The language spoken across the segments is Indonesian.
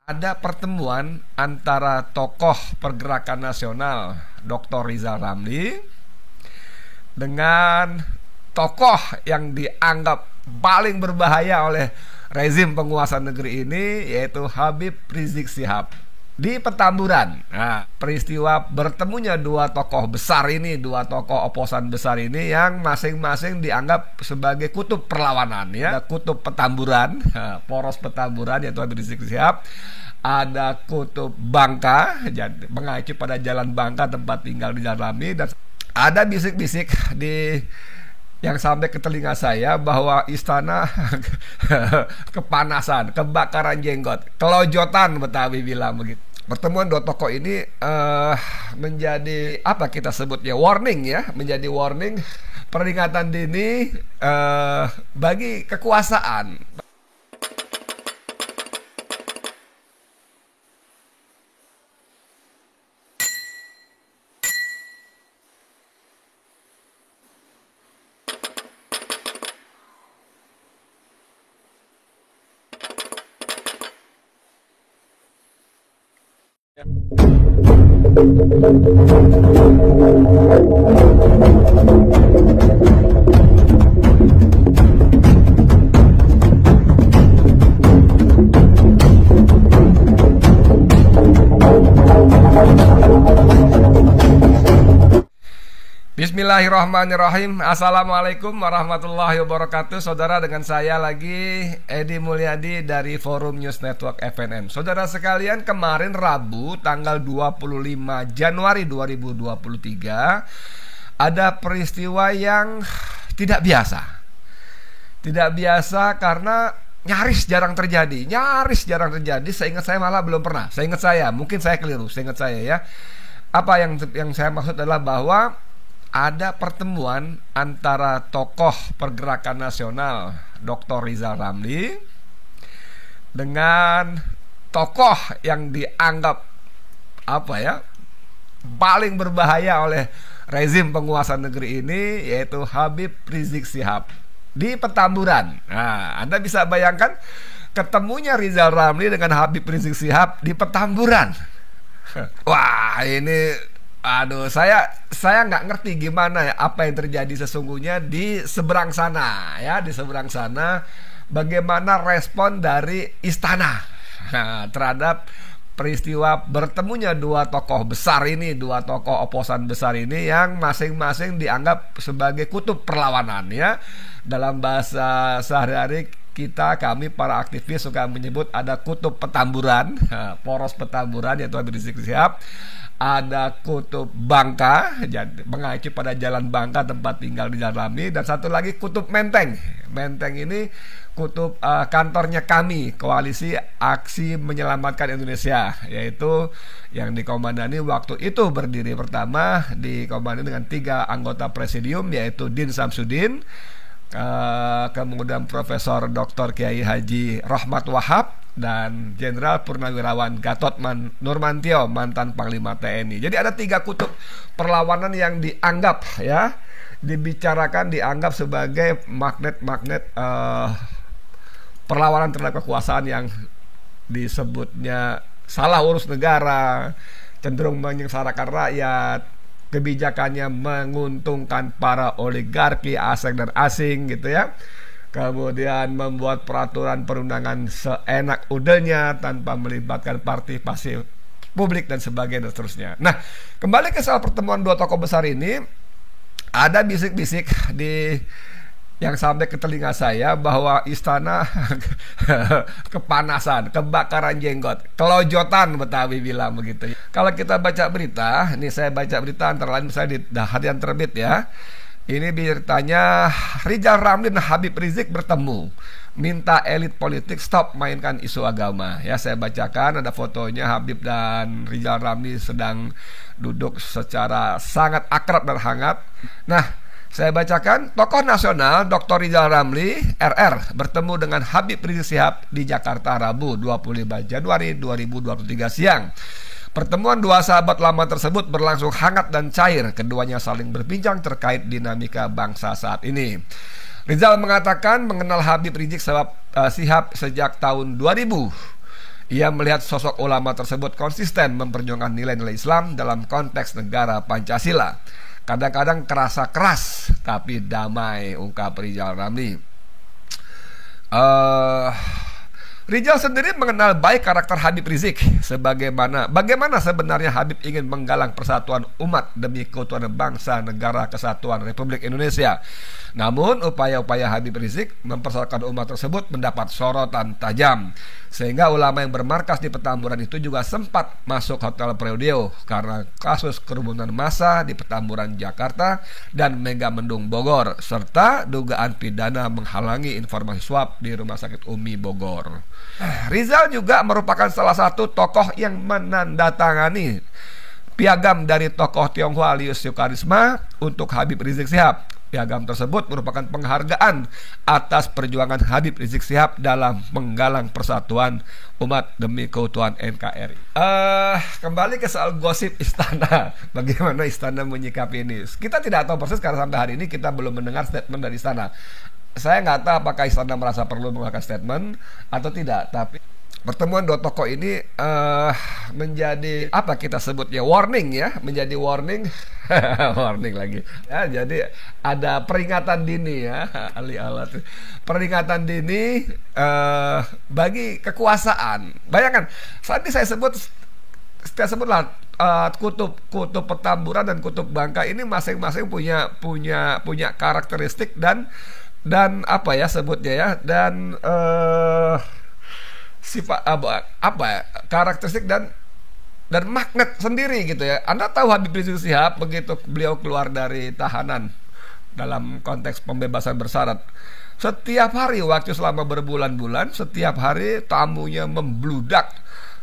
Ada pertemuan antara tokoh pergerakan nasional Dr. Rizal Ramli dengan tokoh yang dianggap paling berbahaya oleh rezim penguasa negeri ini, yaitu Habib Rizik Syihab di Petamburan. Nah, peristiwa bertemunya dua tokoh besar ini, dua tokoh oposan besar ini yang masing-masing dianggap sebagai kutub perlawanan, ya. Ada kutub Petamburan, poros Petamburan, yaitu Habib Rizik Syihab. Ada kutub Bangka, mengacu pada jalan Bangka tempat tinggal Rizal Ramli, dan ada bisik-bisik yang sampai ke telinga saya bahwa istana kepanasan, kebakaran jenggot, kelojotan Betawi bilang begitu. Pertemuan dua tokoh ini menjadi apa kita sebutnya warning, ya, menjadi warning, peringatan dini bagi kekuasaan. Bismillahirrahmanirrahim. Assalamualaikum warahmatullahi wabarakatuh. Saudara, dengan saya lagi Edi Mulyadi dari Forum News Network FNN. Saudara sekalian, kemarin Rabu tanggal 25 Januari 2023 ada peristiwa yang tidak biasa. Tidak biasa karena nyaris jarang terjadi. Seingat saya malah belum pernah. Mungkin saya keliru. Ya. Apa yang saya maksud adalah bahwa ada pertemuan antara tokoh pergerakan nasional Dr. Rizal Ramli dengan tokoh yang dianggap paling berbahaya oleh rezim penguasa negeri ini, yaitu Habib Rizik Syihab di Petamburan. Nah, Anda bisa bayangkan ketemunya Rizal Ramli dengan Habib Rizik Syihab di Petamburan. Wah, ini saya nggak ngerti gimana ya, apa yang terjadi sesungguhnya di seberang sana, ya, bagaimana respon dari istana terhadap peristiwa bertemunya dua tokoh besar ini, dua tokoh oposan besar ini yang masing-masing dianggap sebagai kutub perlawanan, ya. Dalam bahasa sehari-hari kami para aktivis suka menyebut ada kutub Petamburan, poros Petamburan, yaitu Habib Rizik Syihab. Ada kutub Bangka, mengacu pada jalan Bangka tempat tinggal Rizal Ramli, dan satu lagi kutub Menteng. Menteng ini kutub kantornya kami, Koalisi Aksi Menyelamatkan Indonesia, yaitu yang dikomandani waktu itu berdiri pertama dikomandani dengan 3 anggota presidium, yaitu Din Samsudin, kemudian Profesor Dr. Kiai Haji Rahmat Wahab, dan Jenderal Purnawirawan Gatot Nurmantio, mantan Panglima TNI. Jadi ada 3 kutub perlawanan yang dianggap, ya, dianggap sebagai magnet perlawanan terhadap kekuasaan yang disebutnya salah urus negara, cenderung menyengsarakan rakyat, kebijakannya menguntungkan para oligarki asing dan asing, gitu, ya. Kemudian membuat peraturan perundangan seenak udahnya tanpa melibatkan partisipasi publik dan sebagainya dan seterusnya. Nah, kembali ke soal pertemuan dua tokoh besar ini, ada bisik-bisik yang sampai ke telinga saya bahwa istana kepanasan, kebakaran jenggot, kelojotan Betawi bilang begitu. Kalau kita baca berita, ini saya baca berita antara lain misalnya di Harian Terbit, ya. Ini beritanya Rizal Ramli dan Habib Rizik bertemu, minta elit politik stop mainkan isu agama. Ya, saya bacakan, ada fotonya Habib dan Rizal Ramli sedang duduk secara sangat akrab dan hangat. Nah, saya bacakan, tokoh nasional Dr. Rizal Ramli RR bertemu dengan Habib Rizik Syihab di Jakarta Rabu 25 Januari 2023 siang. Pertemuan dua sahabat lama tersebut berlangsung hangat dan cair. Keduanya saling berbincang terkait dinamika bangsa saat ini. Rizal mengatakan mengenal Habib Rizik Syihab sejak tahun 2000. Ia melihat sosok ulama tersebut konsisten memperjuangkan nilai-nilai Islam dalam konteks negara Pancasila. Kadang-kadang kerasa keras tapi damai, ungkap Rizal Ramli. Rizal sendiri mengenal baik karakter Habib Rizik. Bagaimana sebenarnya Habib ingin menggalang persatuan umat demi keutuhan bangsa negara kesatuan Republik Indonesia. Namun upaya-upaya Habib Rizik mempersatukan umat tersebut mendapat sorotan tajam, sehingga ulama yang bermarkas di Petamburan itu juga sempat masuk Hotel Preudio karena kasus kerumunan massa di Petamburan Jakarta dan Megamendung Bogor, serta dugaan pidana menghalangi informasi suap di Rumah Sakit Umi Bogor. Rizal juga merupakan salah satu tokoh yang menandatangani piagam dari tokoh Tionghoa Liu Soekarisma untuk Habib Rizik Syihab. Piagam tersebut merupakan penghargaan atas perjuangan Habib Rizik Syihab dalam menggalang persatuan umat demi keutuhan NKRI. Kembali ke soal gosip istana. Bagaimana istana menyikapi ini? Kita tidak tahu persis karena sampai hari ini kita belum mendengar statement dari istana. Saya nggak tahu apakah istana merasa perlu mengeluarkan statement atau tidak, tapi pertemuan dua tokoh ini menjadi apa kita sebutnya warning ya, menjadi warning warning lagi ya, jadi ada peringatan dini ya, alat peringatan dini bagi kekuasaan. Bayangkan saat ini saya sebutlah kutub Petamburan dan kutub Bangka ini masing-masing punya karakteristik dan apa ya sebutnya ya, dan sifat karakteristik dan magnet sendiri gitu ya. Anda tahu Habib Rizik Syihab begitu beliau keluar dari tahanan dalam konteks pembebasan bersyarat, setiap hari waktu selama berbulan-bulan, setiap hari tamunya membludak.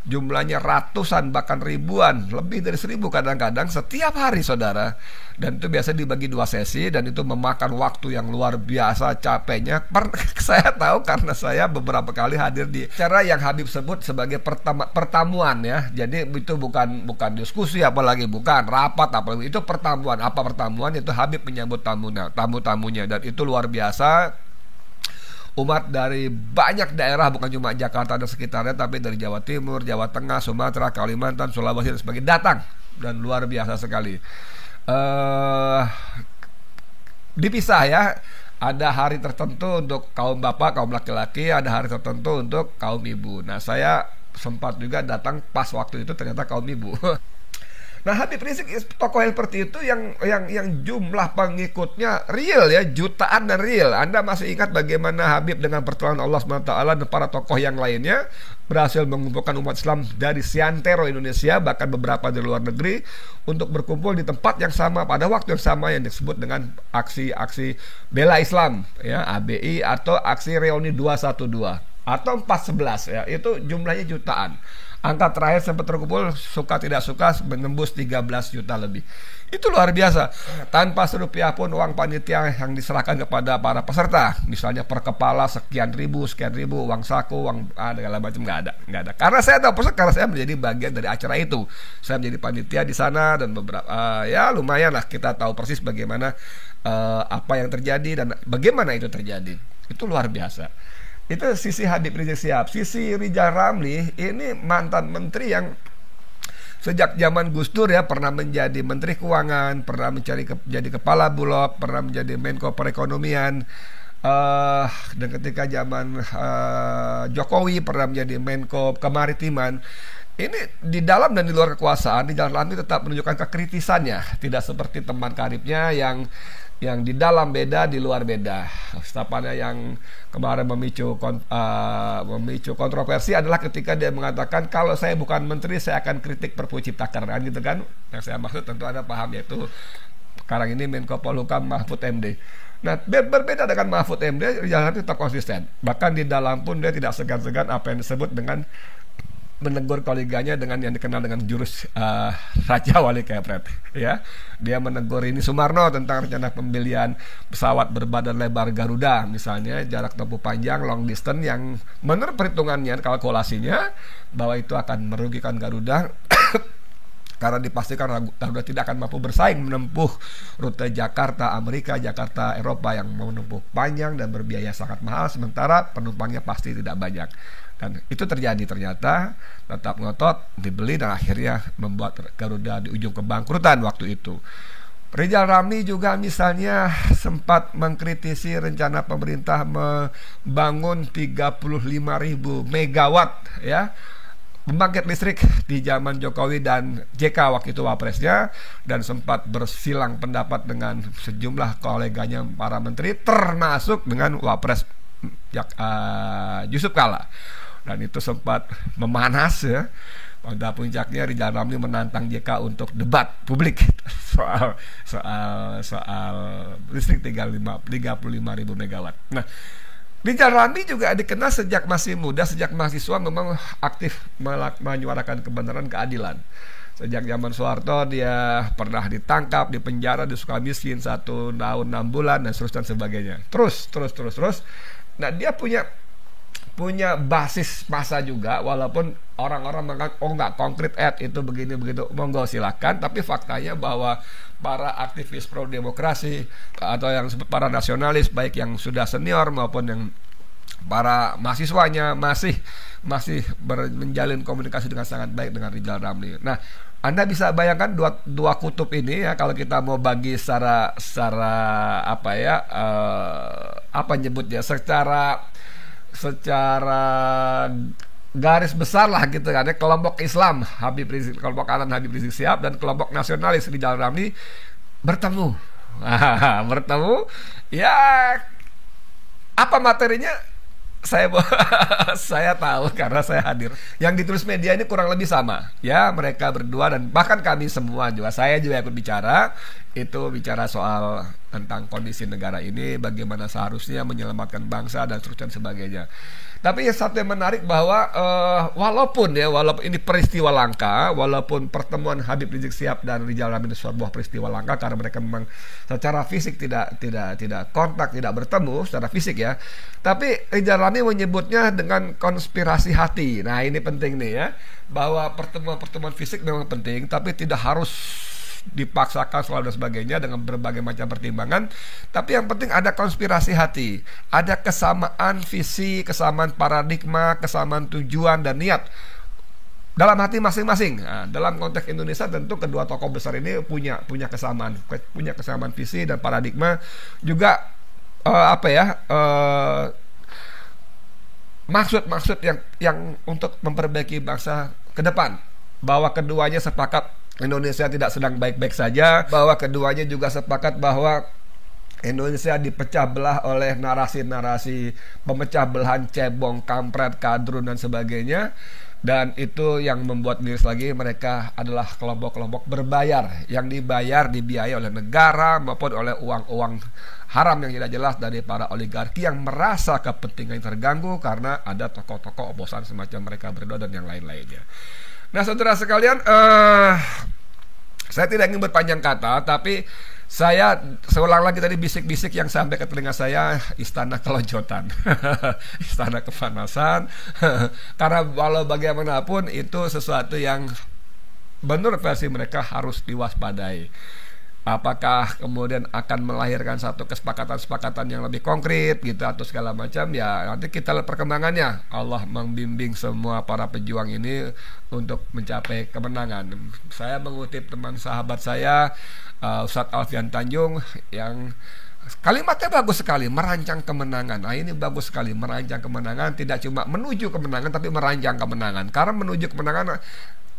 Jumlahnya ratusan bahkan ribuan, lebih dari 1.000 kadang-kadang setiap hari saudara. Dan itu biasa dibagi 2 sesi dan itu memakan waktu yang luar biasa capeknya. Saya tahu karena saya beberapa kali hadir di acara yang Habib sebut sebagai pertemuan ya. Jadi itu bukan diskusi apalagi, bukan rapat apalagi, itu pertemuan. Apa pertemuan? Itu Habib menyambut tamu-tamunya dan itu luar biasa. Umat dari banyak daerah, bukan cuma Jakarta dan sekitarnya, tapi dari Jawa Timur, Jawa Tengah, Sumatera, Kalimantan, Sulawesi dan sebagainya datang, dan luar biasa sekali. Dipisah ya, ada hari tertentu untuk kaum bapak, kaum laki-laki, ada hari tertentu untuk kaum ibu. Nah saya sempat juga datang pas waktu itu ternyata kaum ibu. Nah Habib Rizik tokoh seperti itu yang jumlah pengikutnya real ya, jutaan dan real. Anda masih ingat bagaimana Habib dengan pertolongan Allah SWT dan para tokoh yang lainnya berhasil mengumpulkan umat Islam dari seantero Indonesia, bahkan beberapa di luar negeri, untuk berkumpul di tempat yang sama pada waktu yang sama yang disebut dengan aksi-aksi bela Islam ya, ABI, atau aksi reuni 212 atau 411 ya, itu jumlahnya jutaan. Angka terakhir sempat terkumpul, suka tidak suka menembus 13 juta lebih. Itu luar biasa. Tanpa serupiah pun uang panitia yang diserahkan kepada para peserta, misalnya per kepala sekian ribu, uang saku, uang segala macam, nggak ada. Karena saya tahu persis, karena saya menjadi bagian dari acara itu. Saya menjadi panitia di sana dan beberapa ya lumayan lah kita tahu persis bagaimana apa yang terjadi dan bagaimana itu terjadi. Itu luar biasa. Itu sisi Habib Rizik Syihab. Sisi Rizal Ramli ini mantan menteri yang sejak zaman Gus Dur ya pernah menjadi menteri keuangan, pernah menjadi kepala Bulog, pernah menjadi Menko Perekonomian, dan ketika zaman Jokowi pernah menjadi Menko Kemaritiman. Ini di dalam dan di luar kekuasaan, Rizal Ramli tetap menunjukkan kekritisannya, tidak seperti teman karibnya yang di dalam beda, di luar beda. Stapannya yang kemarin memicu kontroversi adalah ketika dia mengatakan kalau saya bukan menteri saya akan kritik Perpu Ciptaker kan, gitu kan. Yang saya maksud tentu Anda paham, yaitu sekarang ini Menko Polhukam Mahfud MD. Nah berbeda dengan Mahfud MD, Rizal Ramli tetap konsisten. Bahkan di dalam pun dia tidak segan-segan apa yang disebut dengan menegur koleganya dengan yang dikenal dengan jurus Raja Wali Kepret ya. Dia menegur ini Sumarno tentang rencana pembelian pesawat berbadan lebar Garuda misalnya, jarak tempuh panjang long distance, yang menurut perhitungannya, kalkulasinya, bahwa itu akan merugikan Garuda karena dipastikan Garuda tidak akan mampu bersaing menempuh rute Jakarta Amerika, Jakarta Eropa yang menempuh panjang dan berbiaya sangat mahal, sementara penumpangnya pasti tidak banyak. Dan itu terjadi ternyata, tetap ngotot, dibeli dan akhirnya membuat Garuda di ujung kebangkrutan waktu itu. Rizal Ramli juga misalnya sempat mengkritisi rencana pemerintah membangun 35.000 megawatt ya pembangkit listrik di zaman Jokowi dan JK waktu itu wapresnya, dan sempat bersilang pendapat dengan sejumlah koleganya para menteri termasuk dengan wapres Yusuf Kala, dan itu sempat memanas ya. Pada puncaknya Rizal Ramli menantang JK untuk debat publik soal listrik 35.000 megawatt. Nah, Rizal Ramli juga dikenal sejak masih muda, sejak mahasiswa memang aktif menyuarakan kebenaran, keadilan. Sejak zaman Soeharto dia pernah ditangkap, dipenjara di Sukamiskin 1 tahun 6 bulan dan seterusnya dan sebagainya. Terus. Nah, dia punya basis massa juga, walaupun orang-orang mengatakan nggak konkret itu begini begitu, monggo silakan, tapi faktanya bahwa para aktivis pro demokrasi atau yang disebut para nasionalis, baik yang sudah senior maupun yang para mahasiswanya masih menjalin komunikasi dengan sangat baik dengan Rizal Ramli. Nah, Anda bisa bayangkan dua kutub ini ya, kalau kita mau bagi secara secara garis besar lah gitu kan ya, kelompok Islam kelompok kanan Habib Rizik Syihab dan kelompok nasionalis Rizal Ramli bertemu ya. Apa materinya saya tahu karena saya hadir. Yang ditulis media ini kurang lebih sama ya, mereka berdua dan bahkan kami semua juga, saya juga ikut bicara soal tentang kondisi negara ini, bagaimana seharusnya menyelamatkan bangsa dan seterusnya dan sebagainya. Tapi satu yang menarik bahwa walaupun ini peristiwa langka, walaupun pertemuan Habib Rizik Syihab dan Rizal Ramli itu sebuah peristiwa langka karena mereka memang secara fisik tidak kontak, tidak bertemu secara fisik ya. Tapi Rizal Ramli menyebutnya dengan konspirasi hati. Nah, ini penting nih ya, bahwa pertemuan fisik memang penting, tapi tidak harus dipaksakan selalu dan sebagainya dengan berbagai macam pertimbangan. Tapi yang penting ada konspirasi hati, ada kesamaan visi, kesamaan paradigma, kesamaan tujuan dan niat dalam hati masing-masing. Nah, dalam konteks Indonesia tentu kedua tokoh besar ini punya kesamaan visi dan paradigma juga maksud yang untuk memperbaiki bangsa ke depan, bahwa keduanya sepakat Indonesia tidak sedang baik-baik saja, bahwa keduanya juga sepakat bahwa Indonesia dipecah belah oleh narasi-narasi pemecah belahan, cebong, kampret, kadrun dan sebagainya. Dan itu yang membuat miris lagi, mereka adalah kelompok-kelompok berbayar, yang dibiayai oleh negara maupun oleh uang-uang haram yang tidak jelas dari para oligarki yang merasa kepentingan terganggu karena ada tokoh-tokoh oposan semacam mereka berdua dan yang lain-lainnya. Nah, saudara sekalian, saya tidak ingin berpanjang kata, tapi saya seulang lagi tadi bisik-bisik yang sampai ke telinga saya, istana keloncotan, istana kepanasan, karena walau bagaimanapun itu sesuatu yang menurut versi mereka harus diwaspadai. Apakah kemudian akan melahirkan satu kesepakatan yang lebih konkret gitu atau segala macam, ya nanti kita lihat perkembangannya. Allah membimbing semua para pejuang ini untuk mencapai kemenangan. Saya mengutip teman sahabat saya, Ustadz Alfian Tanjung, yang kalimatnya bagus sekali, merancang kemenangan. Nah, ini bagus sekali, merancang kemenangan, tidak cuma menuju kemenangan tapi merancang kemenangan. Karena menuju kemenangan,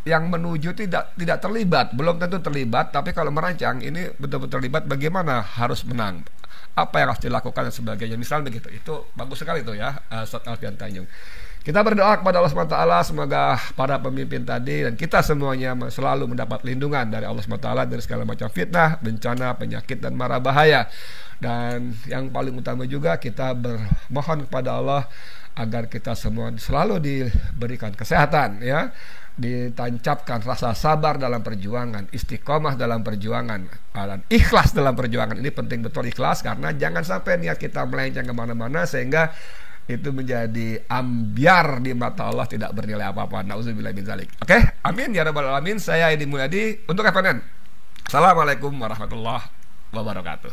yang menuju tidak terlibat, belum tentu terlibat, tapi kalau merancang ini betul-betul terlibat, bagaimana harus menang, apa yang harus dilakukan dan sebagainya, misalnya begitu. Itu bagus sekali itu ya, Ustadz Alfian Tanjung. Kita berdoa kepada Allah SWT, semoga para pemimpin tadi dan kita semuanya selalu mendapat lindungan dari Allah SWT dari segala macam fitnah, bencana, penyakit dan mara bahaya. Dan yang paling utama juga kita bermohon kepada Allah agar kita semua selalu diberikan kesehatan ya, ditancapkan rasa sabar dalam perjuangan, istiqomah dalam perjuangan, dan ikhlas dalam perjuangan. Ini penting betul, ikhlas, karena jangan sampai niat kita melenceng kemana-mana sehingga itu menjadi ambyar di mata Allah, tidak bernilai apa-apa. Nauzubillah min dzalik. Oke, amin ya rabbal alamin. Saya Edi Mulyadi untuk FNN. Assalamualaikum warahmatullahi wabarakatuh.